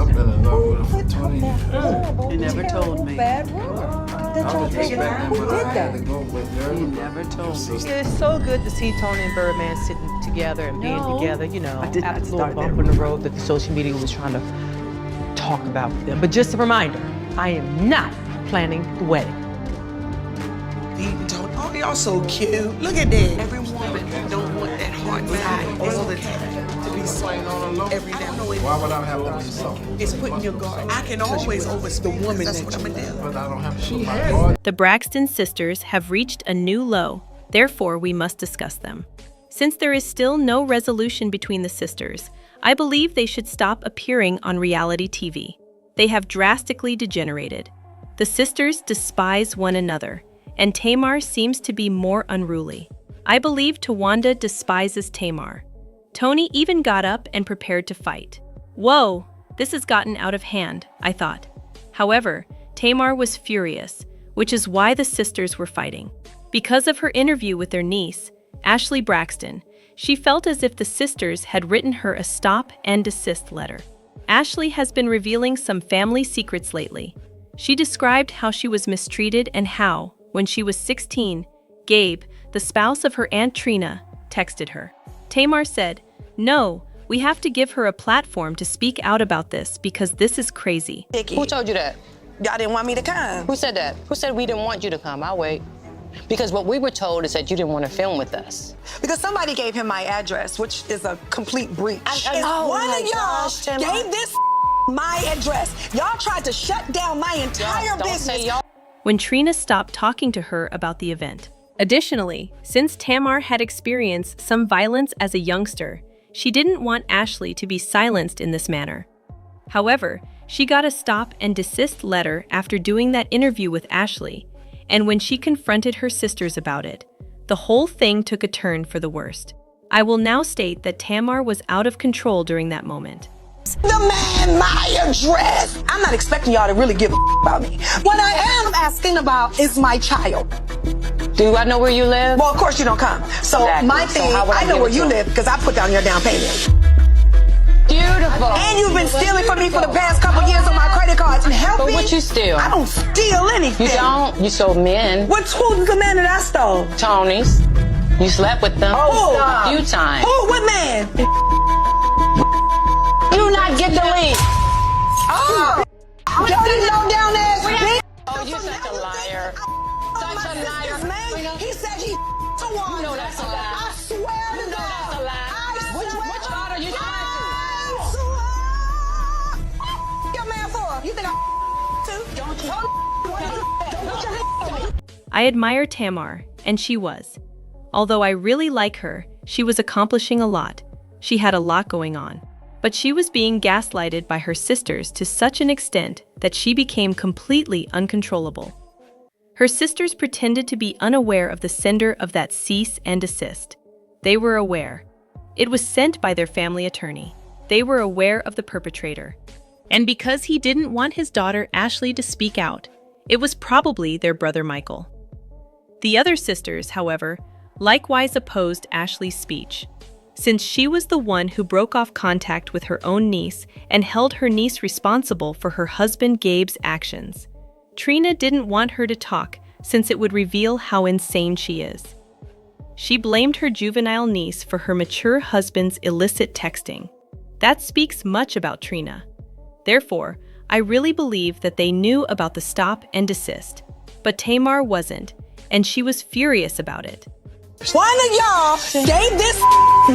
I've been in love with him for 20 years. You never told me. I was respecting, but I had to go with her. You never told me. It's so good to see Toni and Birdman sitting together and being together, you know, I did not after the start little bump that. in the road that the social media was trying to talk about with them. But just a reminder, I am not planning the wedding. Oh, y'all so cute. Look at that. Every woman don't want that hard time all the time. To be so every day. Why would I have to be so? It's putting your guard. I can always overspeak the woman. That's what I'm gonna do. But I don't have to put my guard. The Braxton sisters have reached a new low, therefore we must discuss them. Since there is still no resolution between the sisters, I believe they should stop appearing on reality TV. They have drastically degenerated. The sisters despise one another, and Tamar seems to be more unruly. I believe Tawanda despises Tamar. Toni even got up and prepared to fight. Whoa, this has gotten out of hand, I thought. However, Tamar was furious, which is why the sisters were fighting. Because of her interview with their niece, Ashley Braxton, she felt as if the sisters had written her a stop and desist letter. Ashley has been revealing some family secrets lately. She described how she was mistreated and how, when she was 16, Gabe, the spouse of her Aunt Trina, texted her. Tamar said, "No, we have to give her a platform to speak out about this because this is crazy." Who told you that? Y'all didn't want me to come. Who said that? Who said we didn't want you to come? I'll wait. Because what we were told is that you didn't want to film with us. Because somebody gave him my address, which is a complete breach. Oh One my of gosh, y'all Tamar. gave this my address. Y'all tried to shut down my entire Don't business. say y'all. When Trina stopped talking to her about the event. Additionally, since Tamar had experienced some violence as a youngster, she didn't want Ashley to be silenced in this manner. However, she got a stop and desist letter after doing that interview with Ashley, and when she confronted her sisters about it, the whole thing took a turn for the worst. I will now state that Tamar was out of control during that moment. The man my address. I'm not expecting y'all to really give a about me. What I am asking about is my child. Do I know where you live? Well, of course you don't come. So Exactly. my So thing, how would I I know give where it you to live because I put down your down payment. Beautiful. And you've been stealing from me for the past couple years on my credit cards. Help But me. what you steal? I don't steal anything. You don't? You sold men. Who's the man that I stole? Tony's. You slept with them Oh, a few times. Who? What man? You not get the lead. Oh, dirty low down ass bitch. Oh, you're such a liar. Such a liar. Man, he said he Tawanda. You know that's a lie. I swear to You know God. that's a lie. Which part are you trying Your man for? You think I too? I admire Tamar, and she was. Although I really like her, she was accomplishing a lot. She had a lot going on. But she was being gaslighted by her sisters to such an extent that she became completely uncontrollable. Her sisters pretended to be unaware of the sender of that cease and desist. They were aware. It was sent by their family attorney. They were aware of the perpetrator. And because he didn't want his daughter Ashley to speak out, it was probably their brother Michael. The other sisters, however, likewise opposed Ashley's speech, since she was the one who broke off contact with her own niece and held her niece responsible for her husband Gabe's actions. Trina didn't want her to talk since it would reveal how insane she is. She blamed her juvenile niece for her mature husband's illicit texting. That speaks much about Trina. Therefore, I really believe that they knew about the stop and desist, but Tamar wasn't, and she was furious about it. One of y'all gave this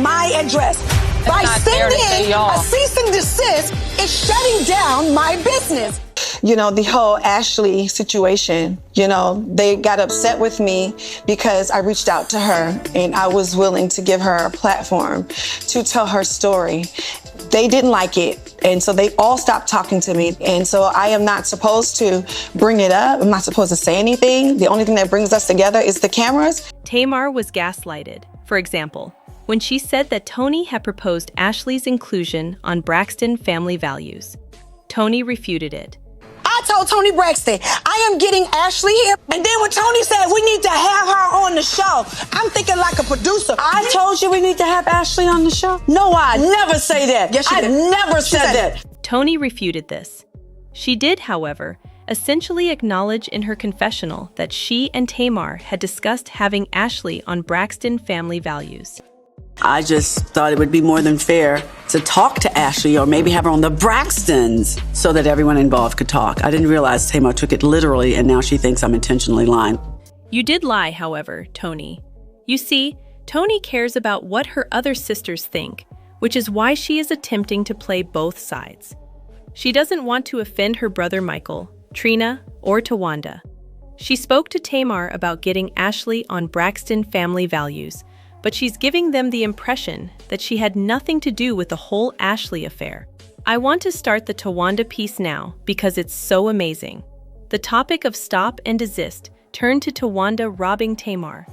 my address. By not fair to say sending y'all. a cease and desist, it's shutting down my business. You know, the whole Ashley situation, they got upset with me because I reached out to her and I was willing to give her a platform to tell her story. They didn't like it, and so they all stopped talking to me. And so I am not supposed to bring it up. I'm not supposed to say anything. The only thing that brings us together is the cameras. Tamar was gaslighted, for example, when she said that Toni had proposed Ashley's inclusion on Braxton family values. Toni refuted it. I told Toni Braxton, I am getting Ashley here. And then when Toni said we need to have her on the show, I'm thinking like a producer. I told you we need to have Ashley on the show. No, I Never say that. Yes, she I did. never She said said that. Toni refuted this. She did, however, essentially acknowledge in her confessional that she and Tamar had discussed having Ashley on Braxton family values. I just thought it would be more than fair to talk to Ashley or maybe have her on the Braxtons so that everyone involved could talk. I didn't realize Tamar took it literally and now she thinks I'm intentionally lying. You did lie, however, Toni. You see, Toni cares about what her other sisters think, which is why she is attempting to play both sides. She doesn't want to offend her brother Michael, Trina, or Towanda. She spoke to Tamar about getting Ashley on Braxton family values, but she's giving them the impression that she had nothing to do with the whole Ashley affair. I want to start the Towanda piece now because it's so amazing. The topic of stop and desist turned to Towanda robbing Tamar.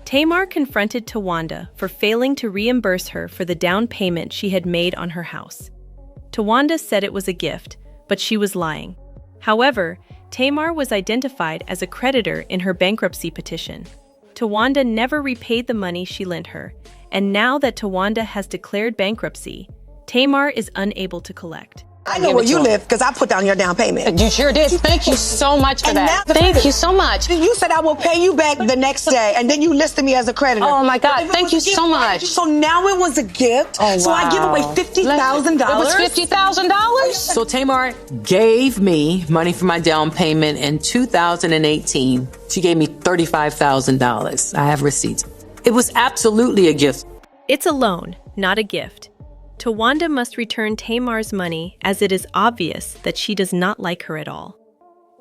Tamar confronted Towanda for failing to reimburse her for the down payment she had made on her house. Towanda said it was a gift, but she was lying. However, Tamar was identified as a creditor in her bankruptcy petition. Towanda never repaid the money she lent her, and now that Towanda has declared bankruptcy, Tamar is unable to collect. I know where you live because I put down your down payment. You sure did. Thank you so much for And that. now- Thank you so much. You said I will pay you back the next day, and then you listed me as a creditor. Oh, my God. But if it Thank was you a gift, so why much. did you- So now it was a gift. Oh, So I give away wow. $50,000. It was $50,000? So Tamar gave me money for my down payment in 2018. She gave me $35,000. I have receipts. It was absolutely a gift. It's a loan, not a gift. Towanda must return Tamar's money as it is obvious that she does not like her at all.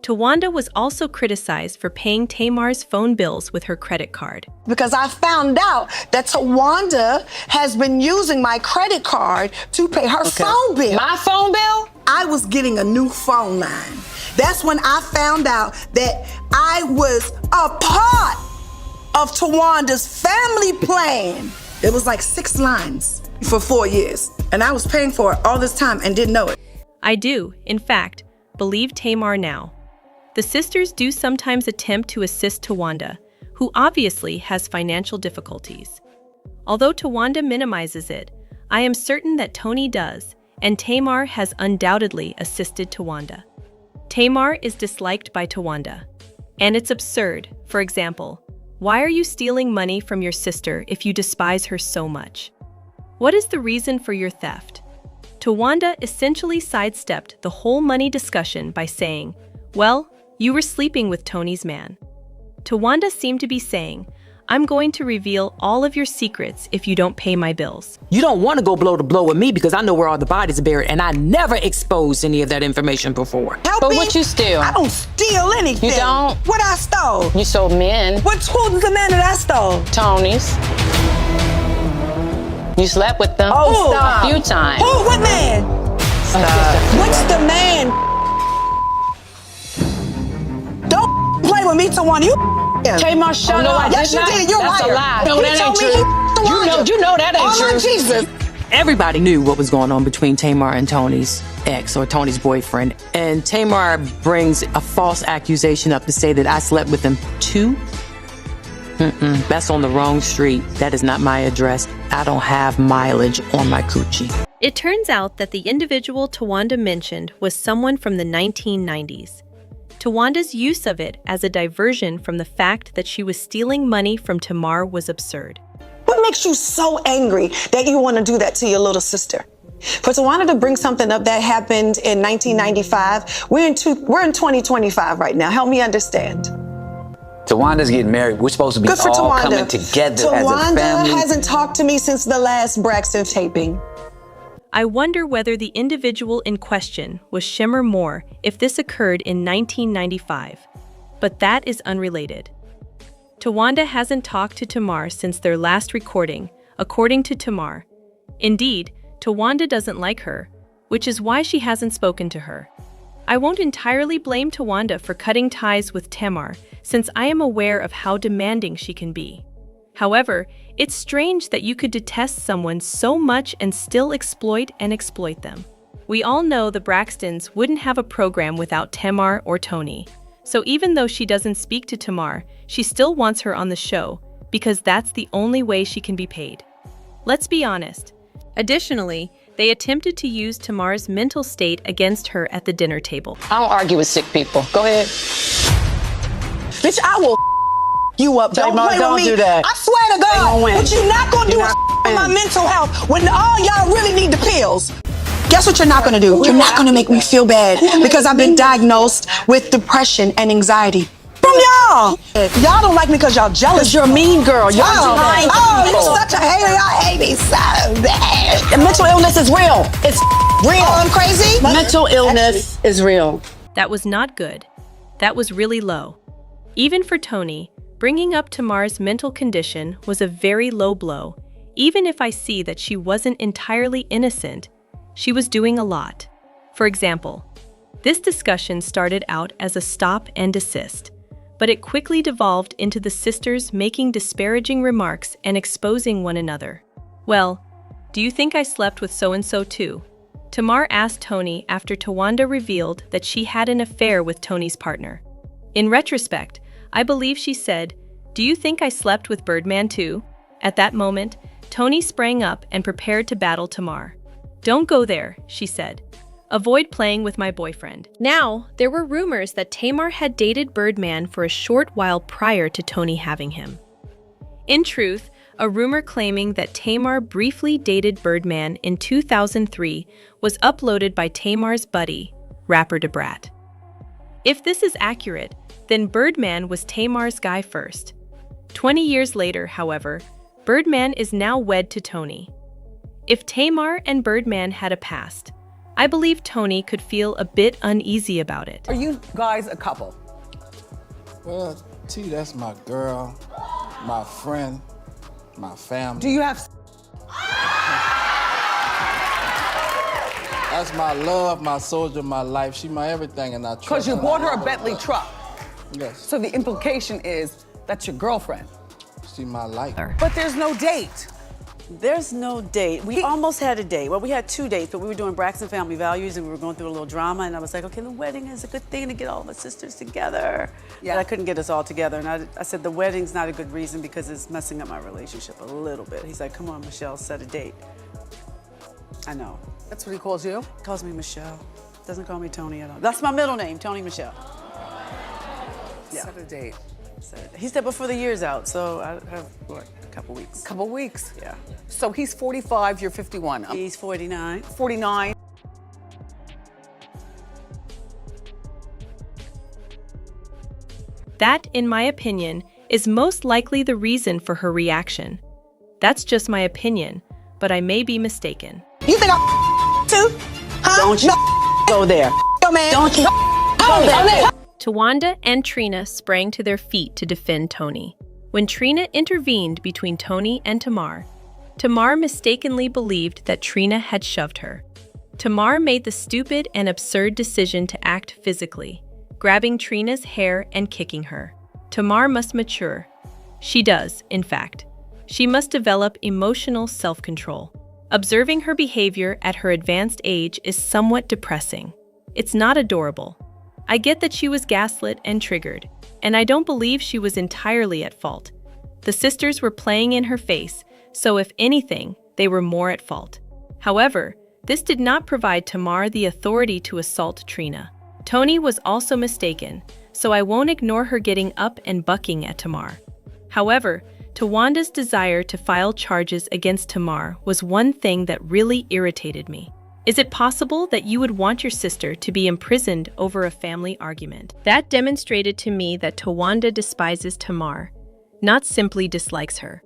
Towanda was also criticized for paying Tamar's phone bills with her credit card. Because I found out that Towanda has been using my credit card to pay her phone bill. My phone bill? I was getting a new phone line. That's when I found out that I was a part of Tawanda's family plan. It was like 6 lines for 4 years. And I was paying for it all this time and didn't know it. I do, in fact, believe Tamar now. The sisters do sometimes attempt to assist Towanda, who obviously has financial difficulties. Although Towanda minimizes it, I am certain that Toni does, and Tamar has undoubtedly assisted Towanda. Tamar is disliked by Towanda. And it's absurd. For example, why are you stealing money from your sister if you despise her so much? What is the reason for your theft? Towanda essentially sidestepped the whole money discussion by saying, well, you were sleeping with Toni's man. Towanda seemed to be saying, I'm going to reveal all of your secrets if you don't pay my bills. You don't want to go blow to blow with me because I know where all the bodies are buried, and I never exposed any of that information before. Help But me? what you steal? I don't steal anything. You don't? What I stole? You sold men. Who's the man that I stole? Tony's. You slept with them Oh, stop. a few times. Who? What man? What's the man? Don't play with me, Towanda. You Tamar, shut no, up. yes, you did. You're That's liar. a lie. He No, that told ain't me true. he Towanda. You know that ain't Oh, true. Jesus. Everybody knew what was going on between Tamar and Tony's ex or Tony's boyfriend. And Tamar brings a false accusation up to say that I slept with him too. That's on the wrong street. That is not my address. I don't have mileage on my coochie. It turns out that the individual Towanda mentioned was someone from the 1990s. Tawanda's use of it as a diversion from the fact that she was stealing money from Tamar was absurd. What makes you so angry that you want to do that to your little sister? For Towanda to bring something up that happened in 1995, we're in 2025 right now. Help me understand. Tawanda's getting married. We're supposed to be Good for all Towanda. coming together as a Towanda family. hasn't talked to me since the last Braxton taping. I wonder whether the individual in question was Shimmer Moore if this occurred in 1995. But that is unrelated. Towanda hasn't talked to Tamar since their last recording, according to Tamar. Indeed, Towanda doesn't like her, which is why she hasn't spoken to her. I won't entirely blame Towanda for cutting ties with Tamar, since I am aware of how demanding she can be. However, it's strange that you could detest someone so much and still exploit them. We all know the Braxtons wouldn't have a program without Tamar or Toni. So even though she doesn't speak to Tamar, she still wants her on the show, because that's the only way she can be paid. Let's be honest. Additionally, They attempted to use Tamar's mental state against her at the dinner table. I don't argue with sick people. Go ahead. Bitch, I will you up. Don't Tamar, play don't with me. do that. I swear to God. win. What you're not gonna do is with my mental health when all y'all really need the pills. Guess what you're not gonna do? You're not gonna make me feel bad because I've been diagnosed with depression and anxiety. From y'all. Y'all don't like me because y'all jealous. You're a mean girl. You're trying oh, you're such a hater. Y'all hate me so bad. And mental illness is real. It's real. Oh, I'm crazy? Mental illness is real. That was not good. That was really low. Even for Toni, bringing up Tamar's mental condition was a very low blow. Even if I see that she wasn't entirely innocent, she was doing a lot. For example, this discussion started out as a stop and desist, but it quickly devolved into the sisters making disparaging remarks and exposing one another. Well, do you think I slept with so-and-so too? Tamar asked Toni after Towanda revealed that she had an affair with Toni's partner. In retrospect, I believe she said, "Do you think I slept with Birdman too?" At that moment, Toni sprang up and prepared to battle Tamar. "Don't go there," she said. "Avoid playing with my boyfriend." Now, there were rumors that Tamar had dated Birdman for a short while prior to Toni having him. In truth, a rumor claiming that Tamar briefly dated Birdman in 2003 was uploaded by Tamar's buddy, rapper Brat. If this is accurate, then Birdman was Tamar's guy first. 20 years later, however, Birdman is now wed to Toni. If Tamar and Birdman had a past, I believe Toni could feel a bit uneasy about it. Are you guys a couple? Well, T, that's my girl, my friend, my family. Do you have... That's my love, my soldier, my life. She my everything, and I trust her. Because you bought her a Bentley truck. Yes. So the implication is that's your girlfriend. She my life. But there's no date. There's no date. We almost had a date. Well, we had 2 dates, but we were doing Braxton Family Values, and we were going through a little drama, and I was like, okay, the wedding is a good thing to get all the sisters together. Yeah. But I couldn't get us all together, and I said, the wedding's not a good reason because it's messing up my relationship a little bit. He's like, come on, Michelle, set a date. I know. That's what he calls you? He calls me Michelle. Doesn't call me Toni at all. That's my middle name, Toni Michelle. Yeah. Set a date. He said before the year's out, so I have, what, a couple weeks. Couple weeks? Yeah. So he's 45, you're 51. He's 49. 49. That, in my opinion, is most likely the reason for her reaction. That's just my opinion, but I may be mistaken. You think I'm too? Huh? Don't you go there. Yo, man. Don't you go there. Towanda and Trina sprang to their feet to defend Toni. When Trina intervened between Toni and Tamar, Tamar mistakenly believed that Trina had shoved her. Tamar made the stupid and absurd decision to act physically, grabbing Trina's hair and kicking her. Tamar must mature. She does, in fact. She must develop emotional self-control. Observing her behavior at her advanced age is somewhat depressing. It's not adorable. I get that she was gaslit and triggered, and I don't believe she was entirely at fault. The sisters were playing in her face, so if anything, they were more at fault. However, this did not provide Tamar the authority to assault Trina. Toni was also mistaken, so I won't ignore her getting up and bucking at Tamar. However, Towanda's desire to file charges against Tamar was one thing that really irritated me. Is it possible that you would want your sister to be imprisoned over a family argument? That demonstrated to me that Towanda despises Tamar, not simply dislikes her.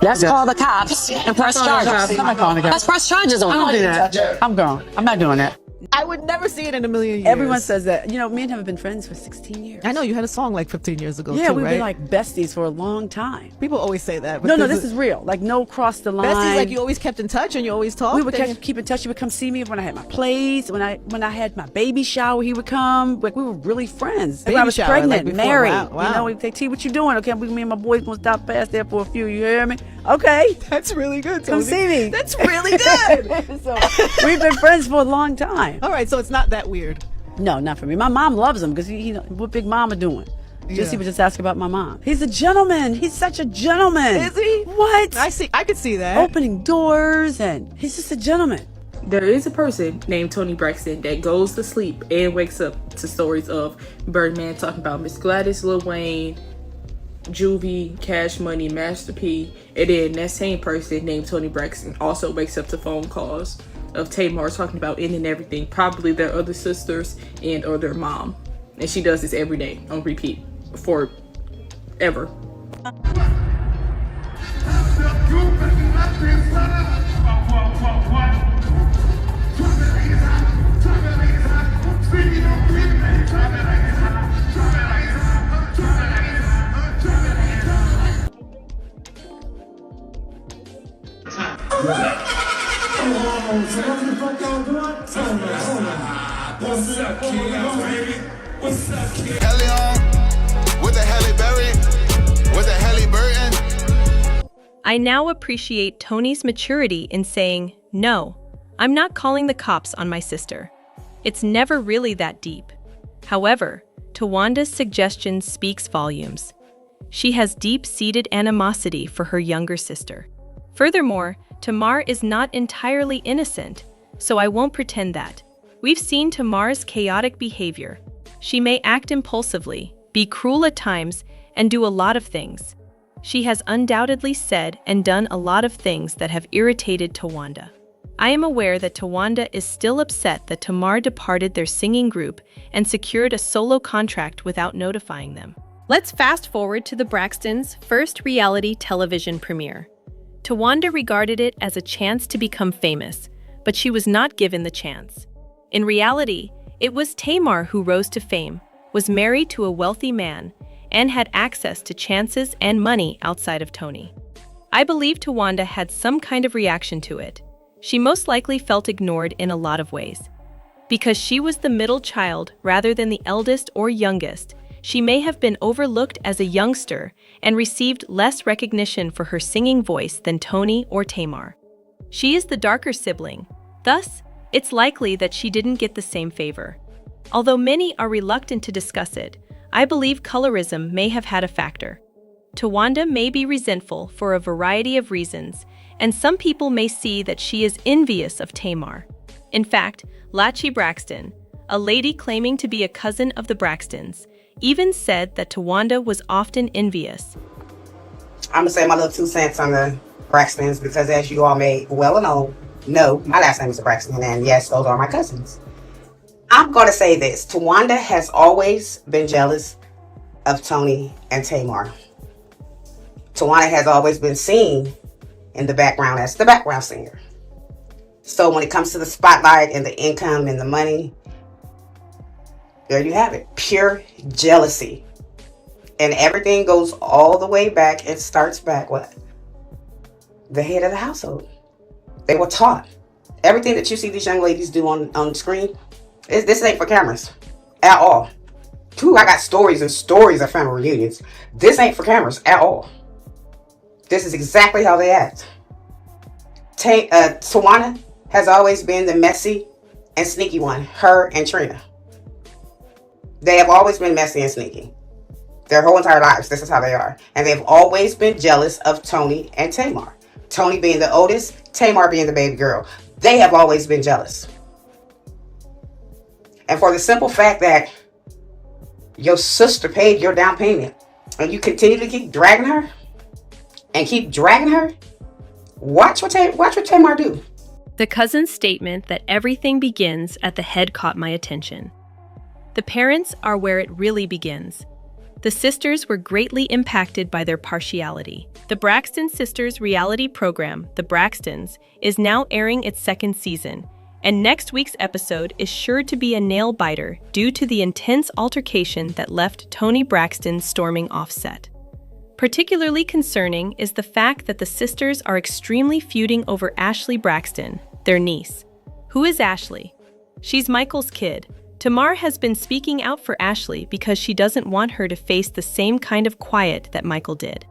Let's call the cops and press charges. I'm not calling the cops. Let's press charges on them. I don't do that. I'm gone. I'm not doing that. I would never see it in a million years. Everyone says that. You know, me and him have been friends for 16 years. I know, you had a song like 15 years ago, yeah, too, we've right? been like besties for a long time. People always say that. No, this is real. Like, no cross the line. Besties, like you always kept in touch and you always talked? We would keep in touch. He would come see me when I had my plays. When I had my baby shower, he would come. Like, we were really friends. Baby when I was shower, pregnant, like married. Wow. You know, he'd say, T, what you doing? Okay, me and my boys gonna stop past there for a few. You hear me? Okay. That's really good, Come Toni. see me. That's really good. So, we've been friends for a long time. All right, so it's not that weird. No, not for me. My mom loves him because he what Big Mama doing? He would just ask about my mom. He's a gentleman. He's such a gentleman. Is he? What? I could see that. Opening doors, and he's just a gentleman. There is a person named Toni Braxton that goes to sleep and wakes up to stories of Birdman talking about Miss Gladys, Lil Wayne, Juvie, Cash Money, Master P, and then that same person named Toni Braxton also wakes up to phone calls of Tamar talking about ending everything, probably their other sisters and or their mom. And she does this every day on repeat for ever. I now appreciate Toni's maturity in saying, no, I'm not calling the cops on my sister. It's never really that deep. However, Tawanda's suggestion speaks volumes. She has deep-seated animosity for her younger sister. Furthermore, Tamar is not entirely innocent, so I won't pretend that. We've seen Tamar's chaotic behavior. She may act impulsively, be cruel at times, and do a lot of things. She has undoubtedly said and done a lot of things that have irritated Tawanda. I am aware that Tawanda is still upset that Tamar departed their singing group and secured a solo contract without notifying them. Let's fast forward to the Braxtons' first reality television premiere. Tawanda regarded it as a chance to become famous, but she was not given the chance. In reality, it was Tamar who rose to fame, was married to a wealthy man, and had access to chances and money outside of Toni. I believe Tawanda had some kind of reaction to it. She most likely felt ignored in a lot of ways. Because she was the middle child rather than the eldest or youngest, she may have been overlooked as a youngster and received less recognition for her singing voice than Toni or Tamar. She is the darker sibling, thus, it's likely that she didn't get the same favor. Although many are reluctant to discuss it, I believe colorism may have had a factor. Tawanda may be resentful for a variety of reasons, and some people may see that she is envious of Tamar. In fact, Lachi Braxton, a lady claiming to be a cousin of the Braxtons, even said that Tawanda was often envious. I'm gonna say my little 2 cents on the Braxtons because, as you all may well know, my last name is Braxton, and yes, those are my cousins. I'm gonna say this: Tawanda has always been jealous of Toni and Tamar. Tawanda has always been seen in the background as the background singer. So when it comes to the spotlight and the income and the money, there you have it. Pure jealousy. And everything goes all the way back and starts back with the head of the household. They were taught. Everything that you see these young ladies do on the screen, this ain't for cameras at all. I got stories and stories of family reunions. This ain't for cameras at all. This is exactly how they act. Tawanda has always been the messy and sneaky one, her and Trina. They have always been messy and sneaky. Their whole entire lives, this is how they are. And they've always been jealous of Toni and Tamar. Toni being the oldest, Tamar being the baby girl. They have always been jealous. And for the simple fact that your sister paid your down payment and you continue to keep dragging her, watch what Tamar do. The cousin's statement that everything begins at the head caught my attention. The parents are where it really begins. The sisters were greatly impacted by their partiality. The Braxton sisters' reality program, The Braxtons, is now airing its 2nd season, and next week's episode is sure to be a nail-biter due to the intense altercation that left Toni Braxton storming off set. Particularly concerning is the fact that the sisters are extremely feuding over Ashley Braxton, their niece. Who is Ashley? She's Michael's kid. Tamar has been speaking out for Ashley because she doesn't want her to face the same kind of quiet that Michael did.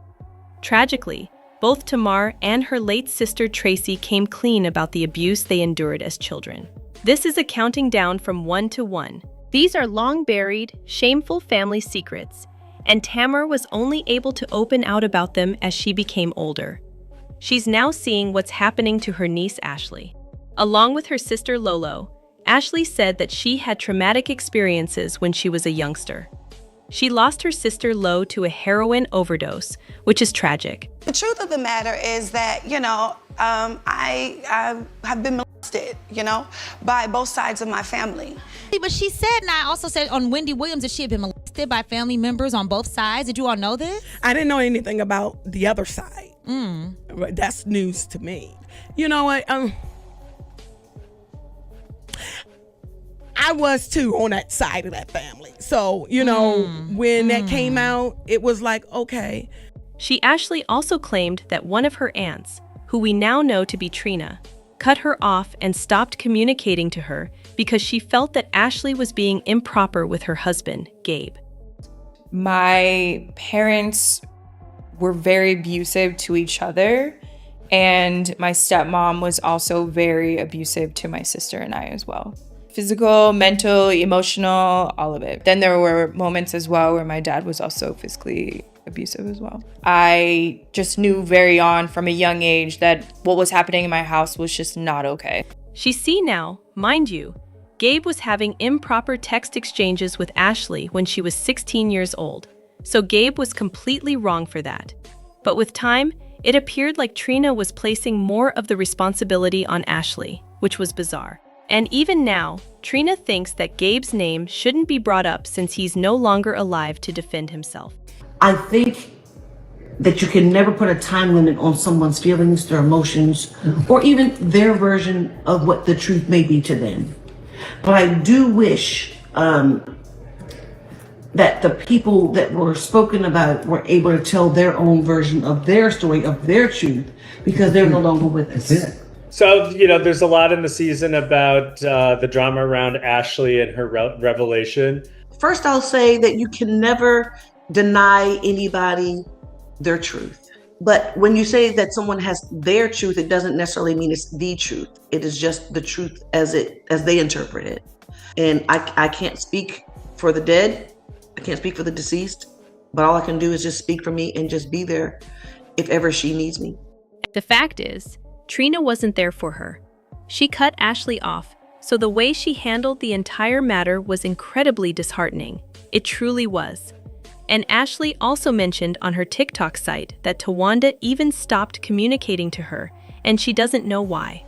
Tragically, both Tamar and her late sister Tracy came clean about the abuse they endured as children. This is a counting down from 1 to 1. These are long-buried, shameful family secrets, and Tamar was only able to open out about them as she became older. She's now seeing what's happening to her niece Ashley. Along with her sister Lolo, Ashley said that she had traumatic experiences when she was a youngster. She lost her sister Lo to a heroin overdose, which is tragic. The truth of the matter is that, I have been molested, by both sides of my family. But she said, and I also said on Wendy Williams, that she had been molested by family members on both sides. Did you all know this? I didn't know anything about the other side. That's news to me. You know what? I was too on that side of that family. So, when that came out, it was like, okay. Ashley also claimed that one of her aunts, who we now know to be Trina, cut her off and stopped communicating to her because she felt that Ashley was being improper with her husband, Gabe. My parents were very abusive to each other, and my stepmom was also very abusive to my sister and I as well. Physical, mental, emotional, all of it. Then there were moments as well where my dad was also physically abusive as well. I just knew very on from a young age that what was happening in my house was just not okay. She see now, mind you, Gabe was having improper text exchanges with Ashley when she was 16 years old, so Gabe was completely wrong for that. But with time, it appeared like Trina was placing more of the responsibility on Ashley, which was bizarre. And even now, Trina thinks that Gabe's name shouldn't be brought up since he's no longer alive to defend himself. I think that you can never put a time limit on someone's feelings, their emotions, or even their version of what the truth may be to them. But I do wish that the people that were spoken about were able to tell their own version of their story, of their truth, because they're no longer with us. So, there's a lot in the season about the drama around Ashley and her revelation. First, I'll say that you can never deny anybody their truth. But when you say that someone has their truth, it doesn't necessarily mean it's the truth. It is just the truth as they interpret it. And I can't speak for the dead. I can't speak for the deceased. But all I can do is just speak for me and just be there if ever she needs me. The fact is, Trina wasn't there for her. She cut Ashley off, so the way she handled the entire matter was incredibly disheartening. It truly was. And Ashley also mentioned on her TikTok site that Tawanda even stopped communicating to her, and she doesn't know why.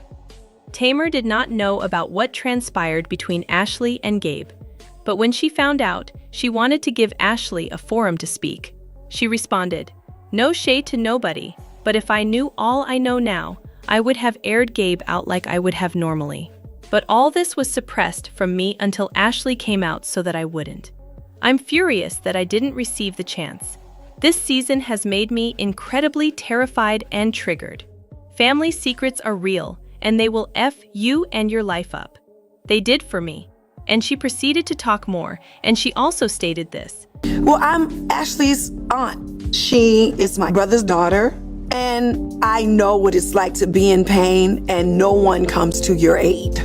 Tamar did not know about what transpired between Ashley and Gabe, but when she found out, she wanted to give Ashley a forum to speak. She responded, "No shade to nobody, but if I knew all I know now, I would have aired Gabe out like I would have normally. But all this was suppressed from me until Ashley came out so that I wouldn't. I'm furious that I didn't receive the chance. This season has made me incredibly terrified and triggered. Family secrets are real, and they will F you and your life up. They did for me." And she proceeded to talk more, and she also stated this. Well, I'm Ashley's aunt. She is my brother's daughter, and I know what it's like to be in pain and no one comes to your aid.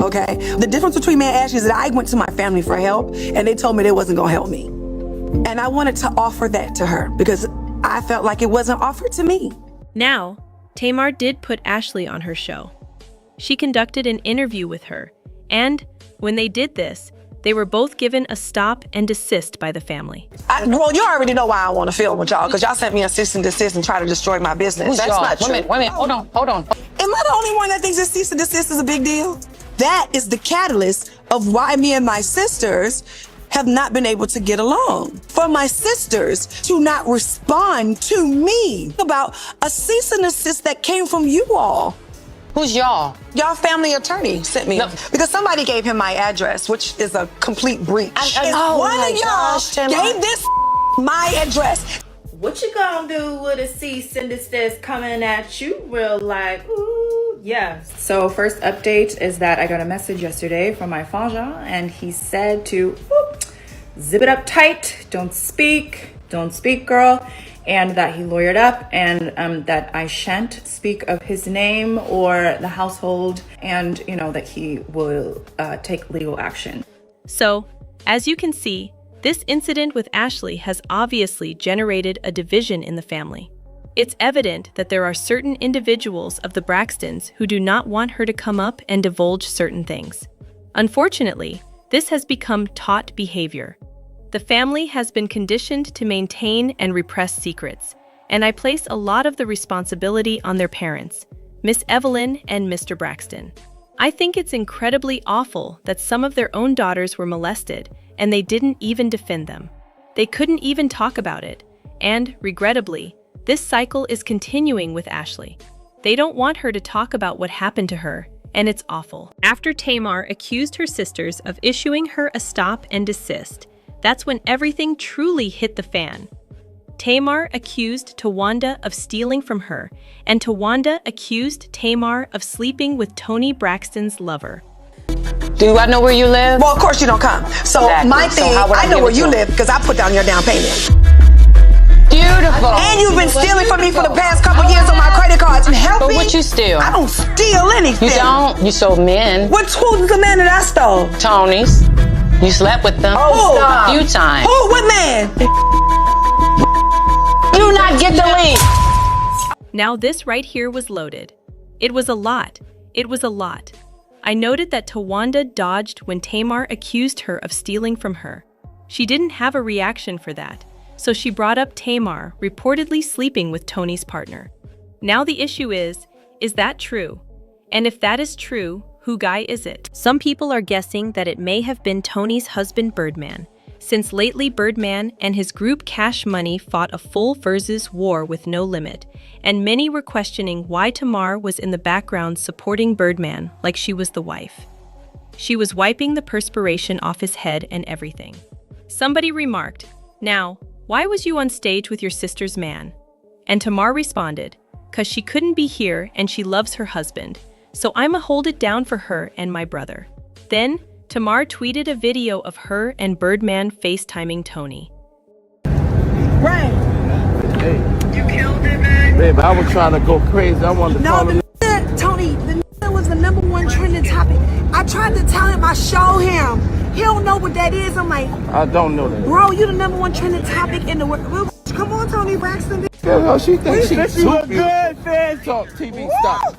Okay? The difference between me and Ashley is that I went to my family for help, and they told me they wasn't gonna help me. And I wanted to offer that to her because I felt like it wasn't offered to me. Now, Tamar did put Ashley on her show. She conducted an interview with her, and when they did this, they were both given a stop and desist by the family. Well, you already know why I want to film with y'all, because y'all sent me a cease and desist and try to destroy my business. Who's That's y'all? not true. Wait a minute, hold on. Am I the only one that thinks that cease and desist is a big deal? That is the catalyst of why me and my sisters have not been able to get along. For my sisters to not respond to me about a cease and desist that came from you all. Who's y'all? Y'all family attorney sent me. No. Because somebody gave him my address, which is a complete breach. One of y'all gave this my address. What you gonna do with a cease and desist coming at you real like, ooh, yeah. So first update is that I got a message yesterday from my Fanja, and he said to zip it up tight, don't speak, girl. And that he lawyered up, and that I shan't speak of his name or the household, and that he will take legal action. So, as you can see, this incident with Ashley has obviously generated a division in the family. It's evident that there are certain individuals of the Braxtons who do not want her to come up and divulge certain things. Unfortunately, this has become taught behavior. The family has been conditioned to maintain and repress secrets, and I place a lot of the responsibility on their parents, Miss Evelyn and Mr. Braxton. I think it's incredibly awful that some of their own daughters were molested, and they didn't even defend them. They couldn't even talk about it, and, regrettably, this cycle is continuing with Ashley. They don't want her to talk about what happened to her, and it's awful. After Tamar accused her sisters of issuing her a stop and desist, that's when everything truly hit the fan. Tamar accused Towanda of stealing from her, and Towanda accused Tamar of sleeping with Toni Braxton's lover. Do I know where you live? Well, of course you don't come. So Exactly. my So thing, how would I I know give where it you to live because I put down your down payment. Beautiful. And you've been stealing from me for the past couple years on my credit cards. And help But me. what you steal? I don't steal anything. You don't? You sold men. Who's the man that I stole? Tony's. You slept with them a few times. Who? What man? Do not get the lead. Now this right here was loaded. It was a lot. It was a lot. I noted that Towanda dodged when Tamar accused her of stealing from her. She didn't have a reaction for that, so she brought up Tamar reportedly sleeping with Tony's partner. Now the issue is that true? And if that is true, who guy is it? Some people are guessing that it may have been Tony's husband Birdman, since lately Birdman and his group Cash Money fought a full versus war with no limit, and many were questioning why Tamar was in the background supporting Birdman like she was the wife. She was wiping the perspiration off his head and everything. Somebody remarked, "Now, why was you on stage with your sister's man?" And Tamar responded, "'Cause she couldn't be here and she loves her husband, so I'ma hold it down for her and my brother." Then, Tamar tweeted a video of her and Birdman FaceTiming Toni. Right. Hey. You killed it, man. Babe, I was trying to go crazy. I wanted to call him. Tony, the was the #1 trending topic. I tried to tell him, I show him. He don't know what that is. I'm like, I don't know that. bro, you the #1 trending topic in the world. Come on, Toni Braxton. Girl, she thinks she's she look good, fans. Talk TV, stop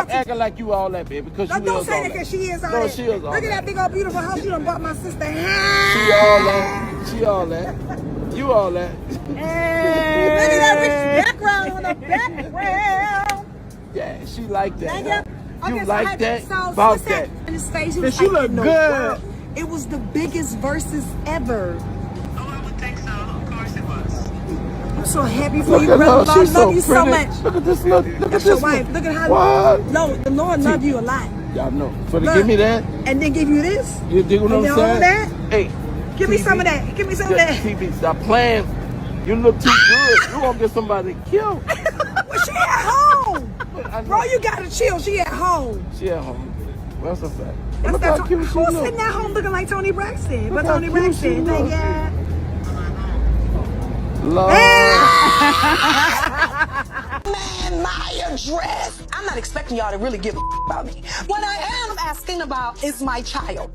acting like you all that, baby, because you don't is say all that that. because she is all No, that. she is all Look at that big old beautiful house you done bought my sister. She all that. She all that. You all that. Hey, look at that rich background on the background. Yeah, she like that. Thank Huh? you. You Okay, like so that? So About Swiss that. in his face, he Yeah, was she like, look in the good. world. It was the biggest versus ever. I'm so happy for you, Look at brother. her. I She's love you so pretty. much. Look at this. Look at That's this. your wife. Look at how. What? No, the Lord love you a lot. Y'all know. For to Look, give me that, and then give you this. you dig what And I'm then all saying? that. Hey, Give me TV, some of that. Give me some of just that. TV, stop playing. You look too good. You won't get somebody killed. Well, she at home. Bro, you gotta chill. She at home. She at home. Well, that's a fact. That's Look that how cute she who's look. sitting at home looking like Toni Braxton? Look But how Toni cute she Braxton, look. thank God. Lord. Man, my address. I'm not expecting y'all to really give a about me. What I am asking about is my child.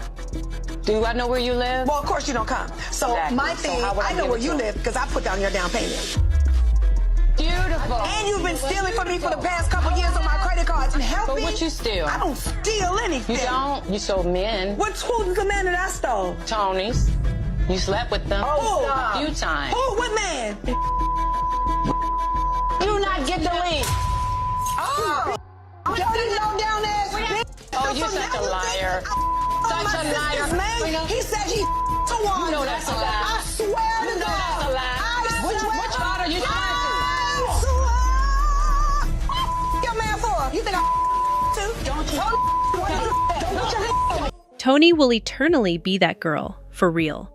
Do I know where you live? Well, of course you don't come. So Exactly. my So thing, how would I I know give where it you to live because I put down your down payment. Beautiful. And you've been stealing from me for the past couple years on my credit cards. And help But me. what you steal? I don't steal anything. You don't? You sold men. Who's the man that I stole? Tony's. You slept with them a few times. Who? What man? Do not get the lead. Oh, dirty low down ass bitch. Oh, you're such a liar. Such a liar. He said he Towanda. You know that's a lie. I swear to You know God. that's a lie. Which part are you trying Your man for? You think I too? Don't you? Toni will eternally be that girl, for real.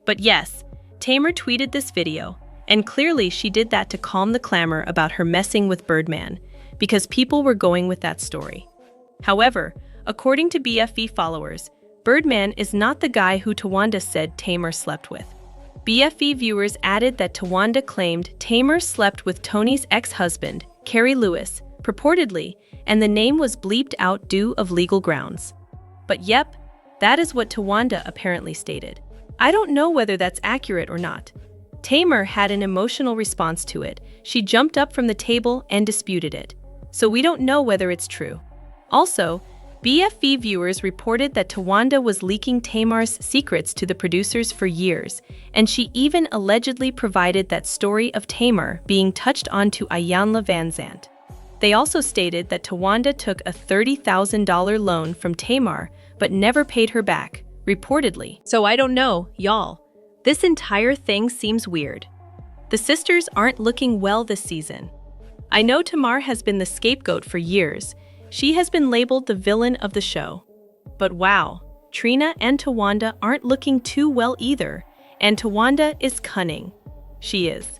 But yes, Tamar tweeted this video, and clearly she did that to calm the clamor about her messing with Birdman, because people were going with that story. However, according to BFE followers, Birdman is not the guy who Towanda said Tamar slept with. BFE viewers added that Towanda claimed Tamar slept with Toni's ex-husband, Kerry Lewis, purportedly, and the name was bleeped out due of legal grounds. But yep, that is what Towanda apparently stated. I don't know whether that's accurate or not. Tamar had an emotional response to it. She jumped up from the table and disputed it. So we don't know whether it's true. Also, BFV viewers reported that Towanda was leaking Tamar's secrets to the producers for years, and she even allegedly provided that story of Tamar being touched onto Iyanla Vanzant. They also stated that Towanda took a $30,000 loan from Tamar, but never paid her back, reportedly. So I don't know, y'all. This entire thing seems weird. The sisters aren't looking well this season. I know Tamar has been the scapegoat for years. She has been labeled the villain of the show. But wow, Trina and Towanda aren't looking too well either, and Towanda is cunning. She is.